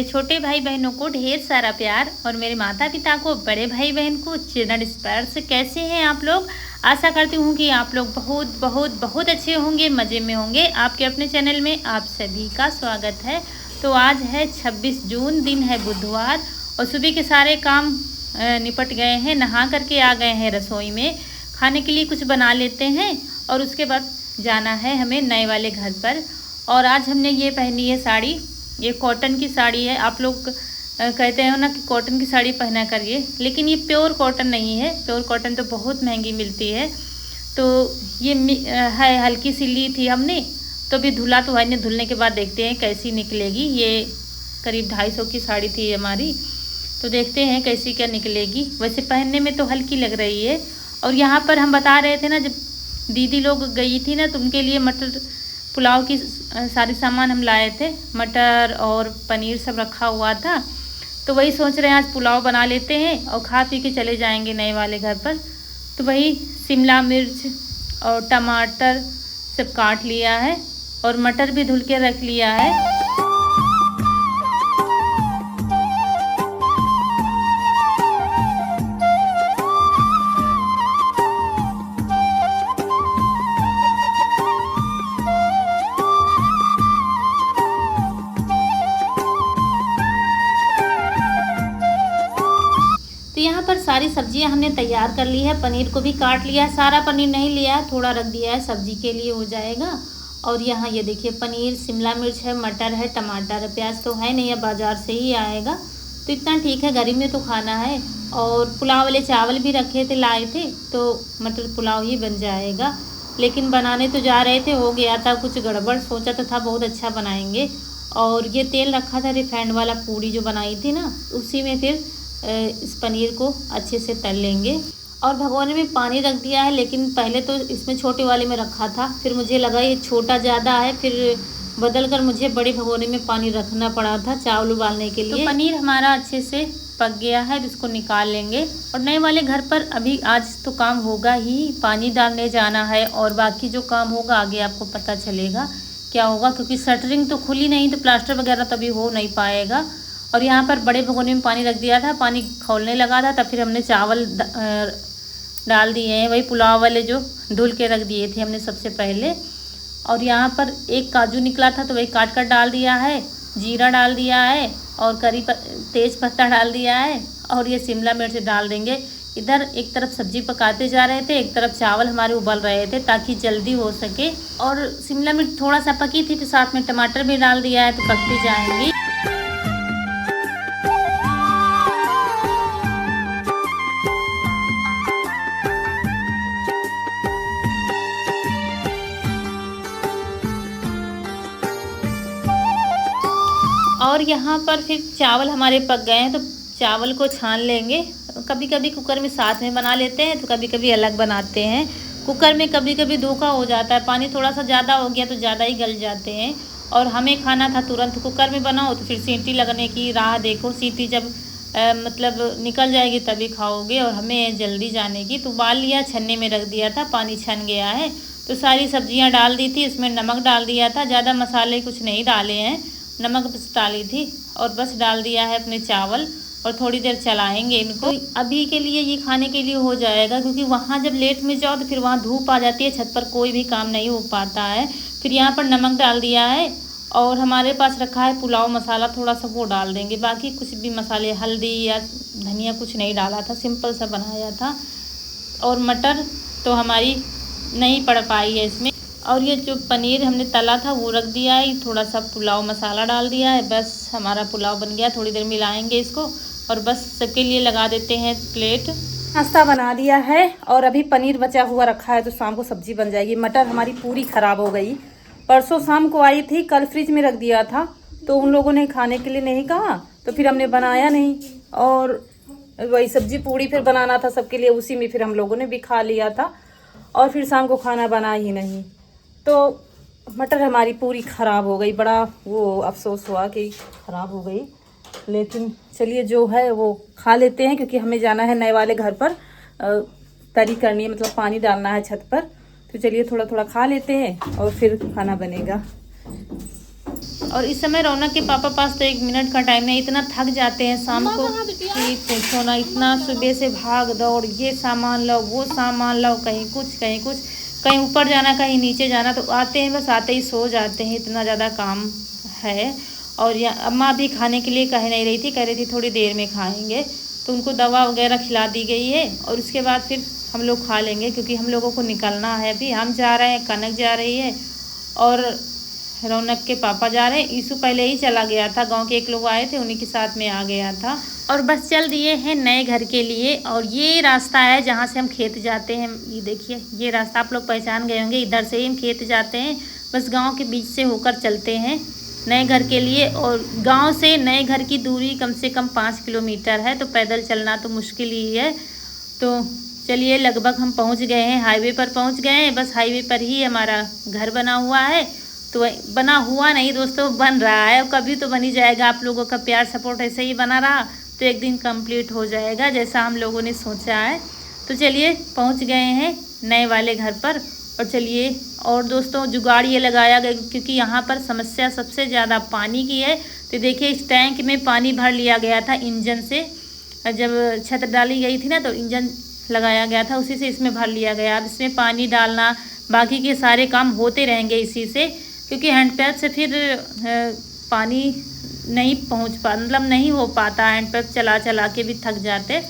छोटे भाई बहनों को ढेर सारा प्यार और मेरे माता पिता को, बड़े भाई बहन को चिल्ड्रन स्पर्श। कैसे हैं आप लोग? आशा करती हूँ कि आप लोग बहुत बहुत बहुत अच्छे होंगे, मज़े में होंगे। आपके अपने चैनल में आप सभी का स्वागत है। तो आज है 26 जून, दिन है बुधवार और सुबह के सारे काम निपट गए हैं। नहा करके आ गए हैं रसोई में। खाने के लिए कुछ बना लेते हैं और उसके बाद जाना है हमें नए वाले घर पर। और आज हमने ये पहनी है साड़ी, ये कॉटन की साड़ी है। आप लोग कहते हो ना कि कॉटन की साड़ी पहना करिए, लेकिन ये प्योर कॉटन नहीं है। प्योर कॉटन तो बहुत महंगी मिलती है। तो ये है, हल्की सी ली थी हमने, तो अभी धुला तो है नहीं, धुलने के बाद देखते हैं कैसी निकलेगी। ये करीब 250 की साड़ी थी हमारी, तो देखते हैं कैसी क्या निकलेगी। वैसे पहनने में तो हल्की लग रही है। और यहाँ पर हम बता रहे थे ना, जब दीदी लोग गई थी ना, तो उनके लिए मटर पुलाव की सारी सामान हम लाए थे। मटर और पनीर सब रखा हुआ था, तो वही सोच रहे हैं आज पुलाव बना लेते हैं और खा पी के चले जाएंगे नए वाले घर पर। तो वही शिमला मिर्च और टमाटर सब काट लिया है और मटर भी धुल के रख लिया है। तो यहाँ पर सारी सब्जियां हमने तैयार कर ली है। पनीर को भी काट लिया है, सारा पनीर नहीं लिया है, थोड़ा रख दिया है, सब्जी के लिए हो जाएगा। और यहाँ ये देखिए पनीर, शिमला मिर्च है, मटर है, टमाटर है, प्याज तो है नहीं, अब बाज़ार से ही आएगा, तो इतना ठीक है, गर्मी में तो खाना है। और पुलाव वाले चावल भी रखे थे, लाए थे, तो मटर पुलाव ही बन जाएगा। लेकिन बनाने तो जा रहे थे, हो गया था कुछ गड़बड़। सोचा तो था बहुत अच्छा बनाएंगे। और ये तेल रखा था रिफाइंड वाला, पूड़ी जो बनाई थी ना, उसी में फिर इस पनीर को अच्छे से तल लेंगे। और भगोने में पानी रख दिया है, लेकिन पहले तो इसमें छोटे वाले में रखा था, फिर मुझे लगा ये छोटा ज़्यादा है, फिर बदल कर मुझे बड़े भगोने में पानी रखना पड़ा था चावल उबालने के लिए। तो पनीर हमारा अच्छे से पक गया है, इसको निकाल लेंगे। और नए वाले घर पर अभी आज तो काम होगा ही, पानी डालने जाना है और बाकी जो काम होगा आगे आपको पता चलेगा क्या होगा, क्योंकि शटरिंग तो खुली नहीं, तो प्लास्टर वगैरह तभी हो नहीं पाएगा। और यहाँ पर बड़े भगोने में पानी रख दिया था, पानी खौलने लगा था, तब फिर हमने चावल डाल दिए हैं, वही पुलाव वाले जो धुल के रख दिए थे हमने सबसे पहले। और यहाँ पर एक काजू निकला था, तो वही काट कर डाल दिया है, जीरा डाल दिया है और तेज पत्ता डाल दिया है, और ये शिमला मिर्च डाल देंगे। इधर एक तरफ सब्जी पकाते जा रहे थे, एक तरफ चावल हमारे उबल रहे थे ताकि जल्दी हो सके। और शिमला मिर्च थोड़ा सा पकी थी, फिर साथ में टमाटर भी डाल दिया है, तो पकती जाएंगी। और यहाँ पर फिर चावल हमारे पक गए हैं, तो चावल को छान लेंगे। कभी कभी कुकर में साथ में बना लेते हैं, तो कभी कभी अलग बनाते हैं। कुकर में कभी कभी धोखा हो जाता है, पानी थोड़ा सा ज़्यादा हो गया तो ज़्यादा ही गल जाते हैं। और हमें खाना था तुरंत, कुकर में बनाओ तो फिर सीटी लगने की राह देखो, सीटी जब मतलब निकल जाएगी तभी खाओगे। और हमें जल्दी जाने की, तो उबाल लिया, छन्ने में रख दिया था, पानी छन गया है। तो सारी सब्जियाँ डाल दी थी, इसमें नमक डाल दिया था, ज़्यादा मसाले कुछ नहीं डाले हैं, नमक बस डाली थी। और बस डाल दिया है अपने चावल और थोड़ी देर चलाएंगे इनको। अभी के लिए ये खाने के लिए हो जाएगा, क्योंकि वहाँ जब लेट में जाओ तो फिर वहाँ धूप आ जाती है, छत पर कोई भी काम नहीं हो पाता है। फिर यहाँ पर नमक डाल दिया है और हमारे पास रखा है पुलाव मसाला, थोड़ा सा वो डाल देंगे। बाकी कुछ भी मसाले, हल्दी या धनिया कुछ नहीं डाला था, सिंपल सा बनाया था। और मटर तो हमारी नहीं पड़ पाई है इसमें। और ये जो पनीर हमने तला था वो रख दिया है, थोड़ा सा पुलाव मसाला डाल दिया है, बस हमारा पुलाव बन गया। थोड़ी देर मिलाएंगे इसको और बस सबके लिए लगा देते हैं प्लेट। नाश्ता बना दिया है और अभी पनीर बचा हुआ रखा है, तो शाम को सब्जी बन जाएगी। मटर हमारी पूरी ख़राब हो गई, परसों शाम को आई थी, कल फ्रिज में रख दिया था, तो उन लोगों ने खाने के लिए नहीं कहा, तो फिर हमने बनाया नहीं। और वही सब्जी पूड़ी फिर बनाना था सबके लिए, उसी में फिर हम लोगों ने भी खा लिया था। और फिर शाम को खाना बना ही नहीं, तो मटर हमारी पूरी ख़राब हो गई। बड़ा वो अफसोस हुआ कि ख़राब हो गई, लेकिन चलिए जो है वो खा लेते हैं, क्योंकि हमें जाना है नए वाले घर पर, तरी करनी है, मतलब पानी डालना है छत पर। तो चलिए थोड़ा थोड़ा खा लेते हैं और फिर खाना बनेगा। और इस समय रौनक के पापा पास तो 1 मिनट का टाइम नहीं, इतना थक जाते हैं शाम को कि पूछो ना। इतना सुबह से भाग दौड़, ये सामान लाओ वो सामान लाओ, कहीं कुछ कहीं कुछ, कहीं ऊपर जाना कहीं नीचे जाना, तो आते हैं बस आते ही सो जाते हैं, इतना ज़्यादा काम है। और अम्मा भी खाने के लिए कह नहीं रही थी, कह रही थी थोड़ी देर में खाएंगे, तो उनको दवा वगैरह खिला दी गई है और उसके बाद फिर हम लोग खा लेंगे, क्योंकि हम लोगों को निकलना है। अभी हम जा रहे हैं, कनक जा रही है और रौनक के पापा जा रहे हैं। ईशु पहले ही चला गया था, गांव के एक लोग आए थे उन्हीं के साथ में आ गया था। और बस चल दिए हैं नए घर के लिए। और ये रास्ता है जहाँ से हम खेत जाते हैं, ये देखिए ये रास्ता आप लोग पहचान गए होंगे, इधर से ही हम खेत जाते हैं। बस गाँव के बीच से होकर चलते हैं नए घर के लिए। और गांव से नए घर की दूरी कम से कम 5 किलोमीटर है, तो पैदल चलना तो मुश्किल ही है। तो चलिए लगभग हम पहुंच गए हैं, हाईवे पर पहुंच गए हैं। बस हाईवे पर ही हमारा घर बना हुआ है, तो बना हुआ नहीं दोस्तों, बन रहा है। कभी तो बन ही जाएगा, आप लोगों का प्यार सपोर्ट ऐसे ही बना रहा तो एक दिन कंप्लीट हो जाएगा जैसा हम लोगों ने सोचा है। तो चलिए पहुँच गए हैं नए वाले घर पर। और चलिए, और दोस्तों जुगाड़ ये लगाया गया क्योंकि यहाँ पर समस्या सबसे ज़्यादा पानी की है। तो देखिए इस टैंक में पानी भर लिया गया था इंजन से, जब छत डाली गई थी ना तो इंजन लगाया गया था, उसी से इसमें भर लिया गया। अब इसमें पानी डालना, बाकी के सारे काम होते रहेंगे इसी से, क्योंकि हैंडपैप से फिर पानी नहीं पहुँच मतलब नहीं हो पाता, हैंडपैप चला चला के भी थक जाते।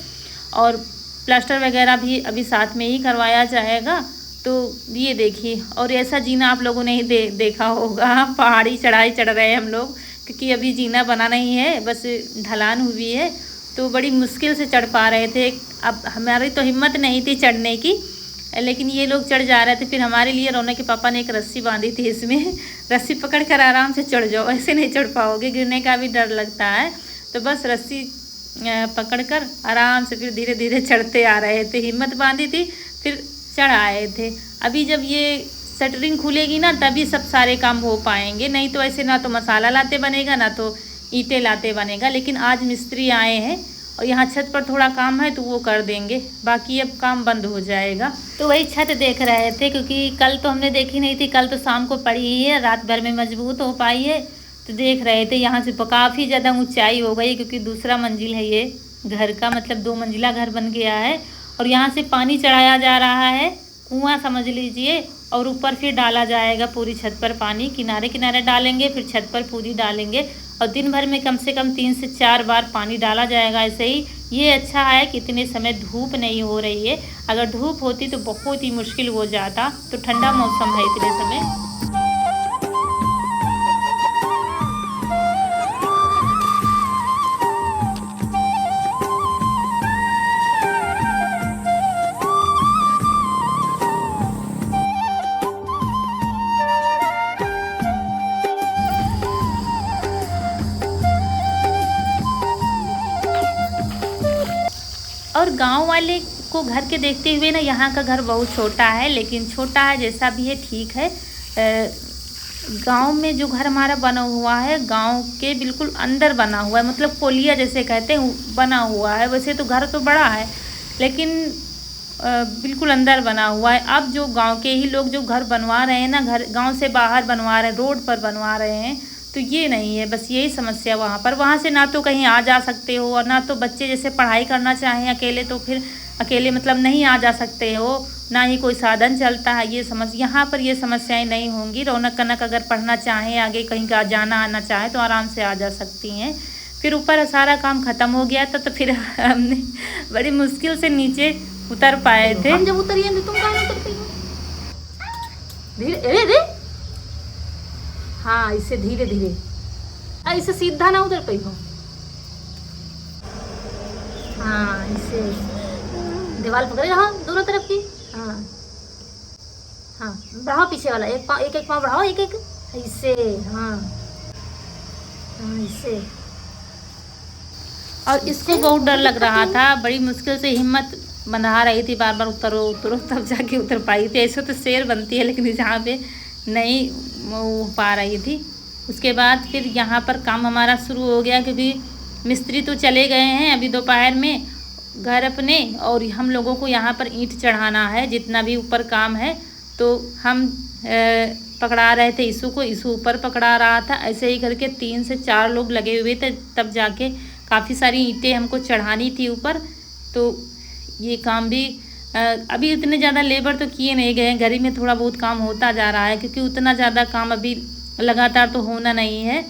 और प्लास्टर वगैरह भी अभी साथ में ही करवाया जाएगा। तो ये देखिए, और ऐसा जीना आप लोगों ने ही देखा होगा, पहाड़ी चढ़ाई चढ़ रहे हैं हम लोग, क्योंकि अभी जीना बना नहीं है, बस ढलान हुई है, तो बड़ी मुश्किल से चढ़ पा रहे थे। अब हमारी तो हिम्मत नहीं थी चढ़ने की, लेकिन ये लोग चढ़ जा रहे थे। फिर हमारे लिए रौनक के पापा ने एक रस्सी बांधी थी, इसमें रस्सी पकड़ कर आराम से चढ़ जाओ, ऐसे नहीं चढ़ पाओगे, गिरने का भी डर लगता है। तो बस रस्सी पकड़ कर आराम से फिर धीरे धीरे चढ़ते आ रहे थे, हिम्मत बांधी थी, फिर चढ़ आए थे। अभी जब ये शटरिंग खुलेगी ना तभी सब सारे काम हो पाएंगे, नहीं तो ऐसे ना तो मसाला लाते बनेगा ना तो ईंटें लाते बनेगा। लेकिन आज मिस्त्री आए हैं और यहाँ छत पर थोड़ा काम है तो वो कर देंगे, बाकी अब काम बंद हो जाएगा। तो वही छत देख रहे थे, क्योंकि कल तो हमने देखी नहीं थी, कल तो शाम को पड़ी ही है, रात भर में मजबूत हो पाई है। तो देख रहे थे यहाँ से काफ़ी ज़्यादा ऊंचाई हो गई, क्योंकि दूसरा मंजिल है ये घर का, मतलब 2 मंजिला घर बन गया है। और यहाँ से पानी चढ़ाया जा रहा है, कुआं समझ लीजिए, और ऊपर फिर डाला जाएगा पूरी छत पर पानी, किनारे किनारे डालेंगे, फिर छत पर पूरी डालेंगे। और दिन भर में कम से कम 3 से 4 बार पानी डाला जाएगा ऐसे ही। ये अच्छा है कि इतने समय धूप नहीं हो रही है, अगर धूप होती तो बहुत ही मुश्किल हो जाता। तो ठंडा मौसम है इतने समय। और गांव वाले को घर के देखते हुए ना यहाँ का घर बहुत छोटा है, लेकिन छोटा है जैसा भी है ठीक है। गांव में जो घर हमारा बना हुआ है गांव के बिल्कुल अंदर बना हुआ है, मतलब कोलिया जैसे कहते हैं बना हुआ है। वैसे तो घर तो बड़ा है लेकिन बिल्कुल अंदर बना हुआ है। अब जो गांव के ही लोग जो घर बनवा रहे हैं ना, घर गांव से बाहर बनवा रहे हैं, रोड पर बनवा रहे हैं, तो ये नहीं है, बस यही समस्या वहाँ पर। वहाँ से ना तो कहीं आ जा सकते हो, और ना तो बच्चे जैसे पढ़ाई करना चाहें अकेले तो फिर अकेले मतलब नहीं आ जा सकते हो, ना ही कोई साधन चलता है। ये यहाँ पर ये समस्याएं नहीं होंगी। रौनक कनक अगर पढ़ना चाहें, आगे कहीं का जाना आना चाहें तो आराम से आ जा सकती हैं। फिर ऊपर सारा काम ख़त्म हो गया था, तो फिर हमने बड़ी मुश्किल से नीचे उतर पाए थे। हम जब उतरिए तो तुम कहाँ उतर पाई हो? धीरे धीरे, हाँ इससे धीरे धीरे, इससे सीधा ना उतर पाई हो। हाँ इससे दीवार पकड़े रहो दोनों तरफ की। हाँ हाँ बढ़ाओ पीछे वाला, एक पाँव एक पाँव बढ़ाओ, एक एक इससे। हाँ हाँ इससे। और इसको बहुत डर लग रहा था, बड़ी मुश्किल से हिम्मत बना रही थी, बार बार उतरो उतरो, तब जाके उतर पाई थी। ऐसे तो शेर बनती है, लेकिन जहाँ पे नहीं हो पा रही थी। उसके बाद फिर यहाँ पर काम हमारा शुरू हो गया, क्योंकि मिस्त्री तो चले गए हैं अभी दोपहर में घर अपने, और हम लोगों को यहाँ पर ईंट चढ़ाना है जितना भी ऊपर काम है। तो हम पकड़ा रहे थे ईशु को, ईशु ऊपर पकड़ा रहा था। ऐसे ही करके 3 से 4 लोग लगे हुए थे, तब जाके काफ़ी सारी ईंटें हमको चढ़ानी थी ऊपर। तो ये काम भी अभी इतने ज़्यादा लेबर तो किए नहीं गए हैं, घर ही में थोड़ा बहुत काम होता जा रहा है, क्योंकि उतना ज़्यादा काम अभी लगातार तो होना नहीं है।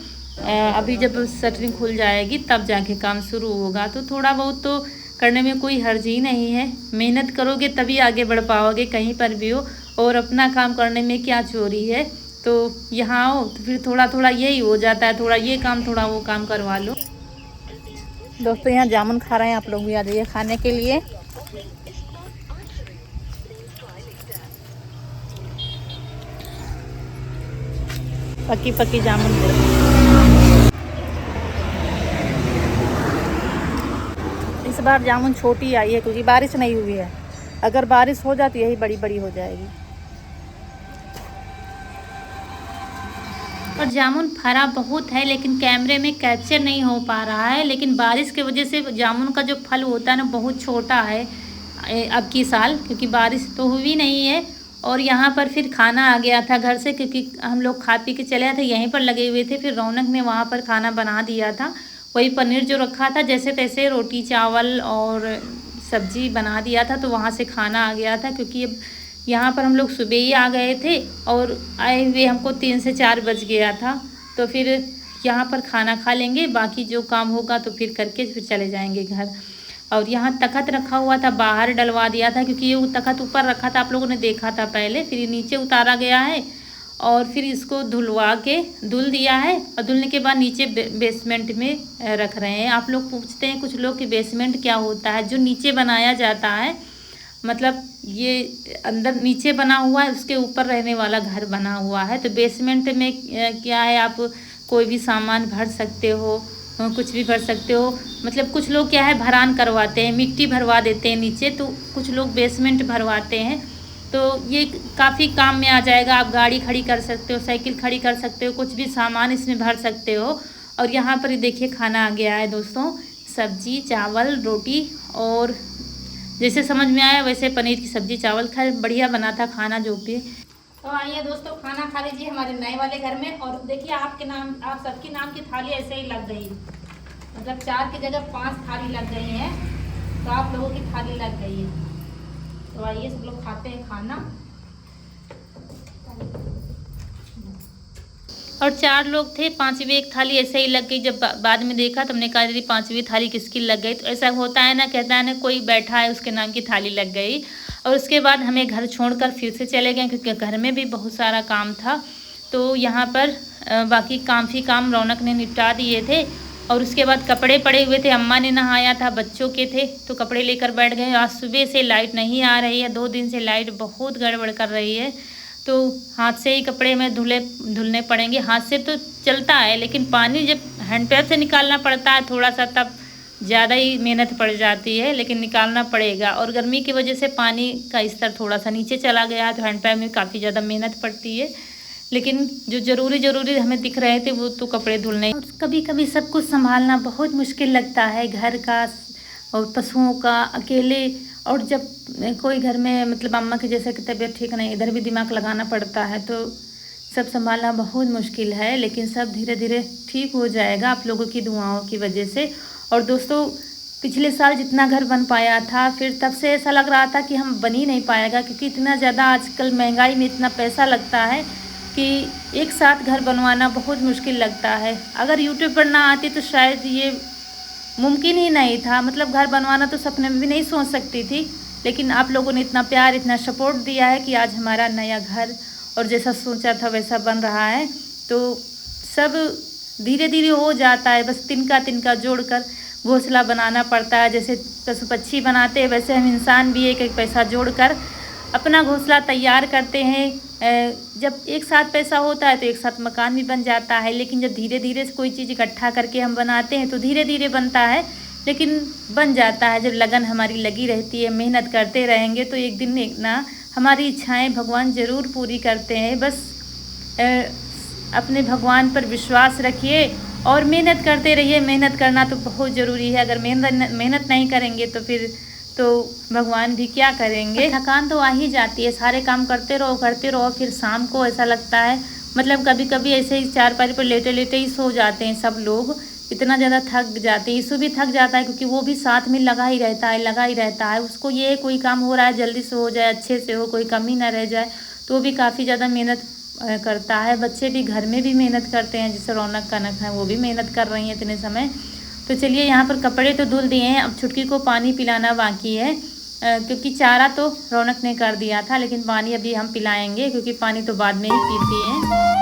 अभी जब शटरिंग खुल जाएगी तब जाके काम शुरू होगा, तो थोड़ा बहुत तो करने में कोई हर्ज ही नहीं है। मेहनत करोगे तभी आगे बढ़ पाओगे कहीं पर भी हो, और अपना काम करने में क्या चोरी है। तो यहाँ आओ तो फिर थोड़ा थोड़ा यही हो जाता है, थोड़ा ये काम थोड़ा वो काम करवा लो। दोस्तों यहाँ जामुन खा रहे हैं, आप लोग भी आ जाइए खाने के लिए। पकी पकी जामुन इस बार जामुन छोटी आई है क्योंकि बारिश नहीं हुई है। अगर बारिश हो जाती यही बड़ी बड़ी हो जाएगी। और जामुन फरा बहुत है लेकिन कैमरे में कैप्चर नहीं हो पा रहा है, लेकिन बारिश की वजह से जामुन का जो फल होता है ना बहुत छोटा है अब की साल, क्योंकि बारिश तो हुई नहीं है। और यहाँ पर फिर खाना आ गया था घर से, क्योंकि हम लोग खा पी के चले आए थे, यहीं पर लगे हुए थे। फिर रौनक ने वहाँ पर खाना बना दिया था, वही पनीर जो रखा था जैसे तैसे, रोटी चावल और सब्जी बना दिया था, तो वहाँ से खाना आ गया था। क्योंकि अब यहाँ पर हम लोग सुबह ही आ गए थे और आए हुए हमको 3 से 4 बज गया था। तो फिर यहाँ पर खाना खा लेंगे, बाकी जो काम होगा तो फिर करके फिर चले जाएंगे घर। और यहाँ तखत रखा हुआ था, बाहर डलवा दिया था, क्योंकि ये तखत ऊपर रखा था, आप लोगों ने देखा था पहले। फिर ये नीचे उतारा गया है और फिर इसको धुलवा के धुल दिया है, और धुलने के बाद नीचे बेसमेंट में रख रहे हैं। आप लोग पूछते हैं कुछ लोग कि बेसमेंट क्या होता है। जो नीचे बनाया जाता है, मतलब ये अंदर नीचे बना हुआ है, उसके ऊपर रहने वाला घर बना हुआ है। तो बेसमेंट में क्या है, आप कोई भी सामान भर सकते हो, कुछ भी भर सकते हो। मतलब कुछ लोग क्या है भरान करवाते हैं, मिट्टी भरवा देते हैं नीचे, तो कुछ लोग बेसमेंट भरवाते हैं। तो ये काफ़ी काम में आ जाएगा। आप गाड़ी खड़ी कर सकते हो, साइकिल खड़ी कर सकते हो, कुछ भी सामान इसमें भर सकते हो। और यहाँ पर देखिए खाना आ गया है दोस्तों, सब्जी चावल रोटी, और जैसे समझ में आया वैसे पनीर की सब्जी चावल। खैर बढ़िया बना था खाना जो भी। तो आइए दोस्तों खाना खा लीजिए हमारे नए वाले घर में। और देखिए आपके नाम, आप सबके नाम की थाली ऐसे ही लग गई, मतलब 4 की जगह 5 थाली लग गई हैं, तो आप लोगों की थाली लग गई है। तो आइए सब लोग खाते हैं खाना। और 4 लोग थे, 5वीं एक थाली ऐसे ही लग गई। जब बाद में देखा तो हमने कहा यदि 5वीं थाली किसकी लग गई, तो ऐसा होता है ना, कहता है ना कोई बैठा है उसके नाम की थाली लग गई। और उसके बाद हमें घर छोड़कर फिर से चले गए, क्योंकि घर में भी बहुत सारा काम था। तो यहाँ पर बाकी काम रौनक ने निपटा दिए थे। और उसके बाद कपड़े पड़े हुए थे, अम्मा ने नहाया था, बच्चों के थे, तो कपड़े लेकर बैठ गए। आज सुबह से लाइट नहीं आ रही है, 2 दिन से लाइट बहुत गड़बड़ कर रही है, तो हाथ से ही कपड़े में धुलने पड़ेंगे। हाथ से तो चलता है, लेकिन पानी जब हैंड पैर से निकालना पड़ता है थोड़ा सा, तब ज़्यादा ही मेहनत पड़ जाती है, लेकिन निकालना पड़ेगा। और गर्मी की वजह से पानी का स्तर थोड़ा सा नीचे चला गया है, तो हैंड पैर में काफ़ी ज़्यादा मेहनत पड़ती है। लेकिन जो ज़रूरी हमें दिख रहे थे वो तो कपड़े धुलने। और कभी कभी सब कुछ संभालना बहुत मुश्किल लगता है, घर का और पशुओं का अकेले। और जब कोई घर में मतलब अम्मा की जैसे कि तबीयत ठीक नहीं, इधर भी दिमाग लगाना पड़ता है, तो सब संभालना बहुत मुश्किल है। लेकिन सब धीरे धीरे ठीक हो जाएगा आप लोगों की दुआओं की वजह से। और दोस्तों पिछले साल जितना घर बन पाया था, फिर तब से ऐसा लग रहा था कि हम बन ही नहीं पाएगा, क्योंकि इतना ज़्यादा आजकल महंगाई में इतना पैसा लगता है कि एक साथ घर बनवाना बहुत मुश्किल लगता है। अगर यूट्यूब पर ना आती तो शायद ये मुमकिन ही नहीं था। मतलब घर बनवाना तो सपने में भी नहीं सोच सकती थी, लेकिन आप लोगों ने इतना प्यार इतना सपोर्ट दिया है कि आज हमारा नया घर और जैसा सोचा था वैसा बन रहा है। तो सब धीरे धीरे हो जाता है, बस तिनका तिनका जोड़कर घोंसला बनाना पड़ता है। जैसे पशु पक्षी बनाते हैं वैसे हम इंसान भी एक एक पैसा जोड़कर अपना घोंसला तैयार करते हैं। जब एक साथ पैसा होता है तो एक साथ मकान भी बन जाता है, लेकिन जब धीरे धीरे कोई चीज़ इकट्ठा करके हम बनाते हैं तो धीरे धीरे बनता है, लेकिन बन जाता है। जब लगन हमारी लगी रहती है, मेहनत करते रहेंगे, तो एक दिन एक ना हमारी इच्छाएं भगवान ज़रूर पूरी करते हैं। बस अपने भगवान पर विश्वास रखिए और मेहनत करते रहिए। मेहनत करना तो बहुत ज़रूरी है। अगर मेहनत नहीं करेंगे तो फिर तो भगवान भी क्या करेंगे। थकान तो आ ही जाती है, सारे काम करते रहो, फिर शाम को ऐसा लगता है, मतलब कभी कभी ऐसे ही चारपाई पर लेटे लेटे ही सो जाते हैं सब लोग, इतना ज़्यादा थक जाते हैं। यीशु भी थक जाता है क्योंकि वो भी साथ में लगा ही रहता है। उसको ये कोई काम हो रहा है जल्दी से हो जाए, अच्छे से हो, कोई कमी ना रह जाए, तो वो भी काफ़ी ज़्यादा मेहनत करता है। बच्चे भी घर में भी मेहनत करते हैं, जैसे रौनक कनक है वो भी मेहनत कर रही हैं इतने समय। तो चलिए यहाँ पर कपड़े तो धुल दिए हैं, अब छुटकी को पानी पिलाना बाकी है, क्योंकि चारा तो रौनक ने कर दिया था, लेकिन पानी अभी हम पिलाएंगे क्योंकि पानी तो बाद में ही पीती हैं।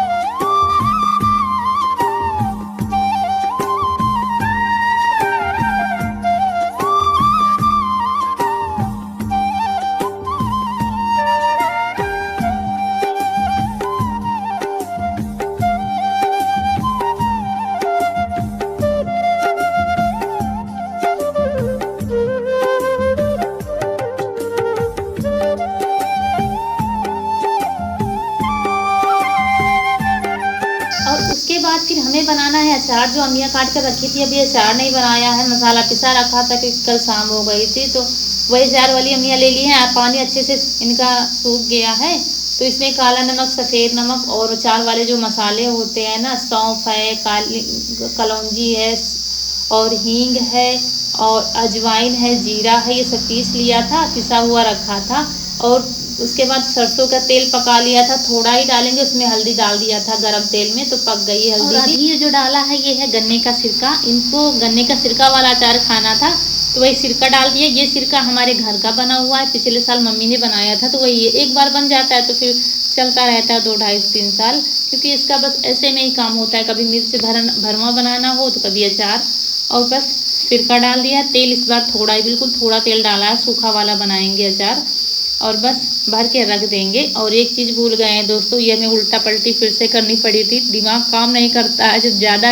उसके बाद फिर हमें बनाना है अचार, जो अम्मियाँ काट कर रखी थी, अभी अचार नहीं बनाया है। मसाला पिसा रखा था कि कल शाम हो गई थी, तो वही अचार वाली अम्मियाँ ले ली हैं। पानी अच्छे से इनका सूख गया है, तो इसमें काला नमक, सफ़ेद नमक और अचार वाले जो मसाले होते हैं ना, सौंफ है, काली कलौंजी है और हींग है और अजवाइन है, जीरा है, ये सब पीस लिया था, पिसा हुआ रखा था। और उसके बाद सरसों का तेल पका लिया था, थोड़ा ही डालेंगे, उसमें हल्दी डाल दिया था गरम तेल में, तो पक गई हल्दी। और अभी ये जो डाला है ये है गन्ने का सिरका, इनको गन्ने का सिरका वाला अचार खाना था, तो वही सिरका डाल दिया। ये सिरका हमारे घर का बना हुआ है, पिछले साल मम्मी ने बनाया था, तो वही एक बार बन जाता है तो फिर चलता रहता है 2, 2.5, 3 साल, क्योंकि इसका बस ऐसे में ही काम होता है। कभी मिर्च भरमा बनाना हो तो कभी अचार, और बस सिरका डाल दिया। तेल इस बार थोड़ा ही, बिल्कुल थोड़ा तेल डाला है, सूखा वाला बनाएंगे अचार, और बस भर के रख देंगे। और एक चीज़ भूल गए हैं दोस्तों, ये हमें उल्टा पलटी फिर से करनी पड़ी थी, दिमाग काम नहीं करता है जब ज़्यादा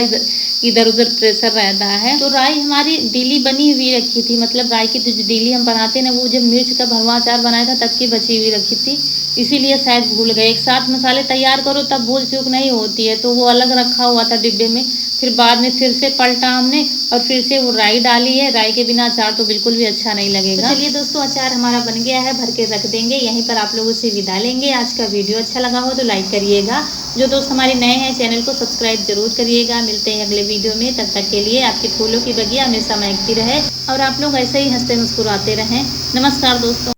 इधर उधर प्रेशर रहता है। तो राई हमारी डीली बनी हुई रखी थी, मतलब राई की जो डीली हम बनाते हैं ना, वो जब मिर्च का भरवा अचार बनाया था तब की बची हुई रखी थी, इसीलिए शायद भूल गए। एक साथ मसाले तैयार करो तब भूल चूक नहीं होती है, तो वो अलग रखा हुआ था डिब्बे में, फिर बाद में फिर से पलटा हमने और फिर से वो राई डाली है। राई के बिना अचार तो बिल्कुल भी अच्छा नहीं लगेगा। तो चलिए दोस्तों, अचार हमारा बन गया है, भर के रख देंगे। यहीं पर आप लोगों से विदा लेंगे। आज का वीडियो अच्छा लगा हो तो लाइक करिएगा, जो दोस्त हमारे नए हैं चैनल को सब्सक्राइब जरूर करिएगा। मिलते हैं अगले वीडियो में, तब तक के लिए आपकी फूलों की बगिया हमेशा महकती रहे और आप लोग ऐसे ही हंसते मुस्कुराते रहें। नमस्कार दोस्तों।